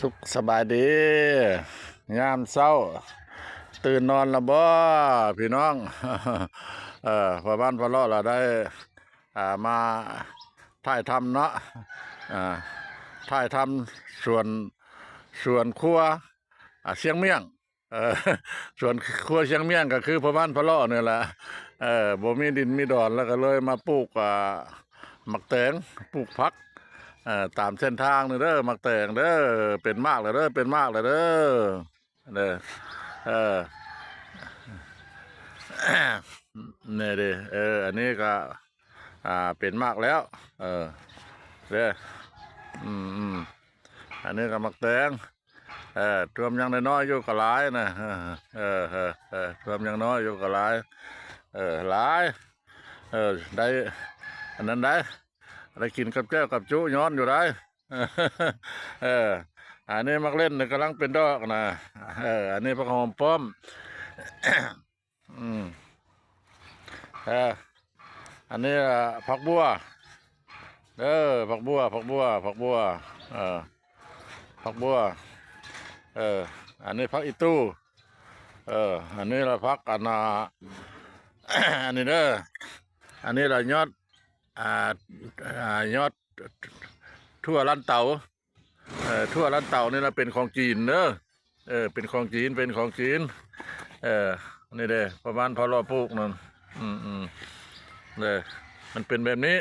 สุขสบายดียามเช้าตื่นนอนแล้วบ่พี่น้องพอบ้านพอเลาะเราได้มาถ่ายทำเนาะถ่ายทำส่วนครัวเชียงเมี่ยงเออส่วนครัวเชียงเมี่ยงก็คือพอบ้านพอเลาะเนี่ยแหละบ่มีดินมีดอนแล้วก็เลยมาปลูกหมักแตงปลูกผักตามเส้นทางนี่เด้อมักแตงเด้อเป็นมากเลยเด้อเป็นมากเลยเด้อเด้อเออเนี่ยดิอันนี้ก็เป็นมากแล้วเด้ออันนี้ก็มักแตงรวมยังน้อยอยู่ก็หลายนะรวมยังน้อยอยู่ก็หลายหลายได้อันนั้นได้กินกับแก้วกับจุย้อนอยู่ได้อันนี้มักเล่นกำลังเป็นดอกนะอันนี้ผักหอมป้อมอันนี้ผักบัวผักบัวผักบัวผักบัวผักบัวอันนี้ผักอีตู้อันนี้เราผักอันนี้เด้ออันนี้เรายอดยอดทั่วลันเตาทั่วลันเตานี่เราเป็นของจีนเนอะเป็นของจีนเป็นของจีนนี่เด้ประมาณพอรอปลูกนั่นเด้มันเป็นแบบนี้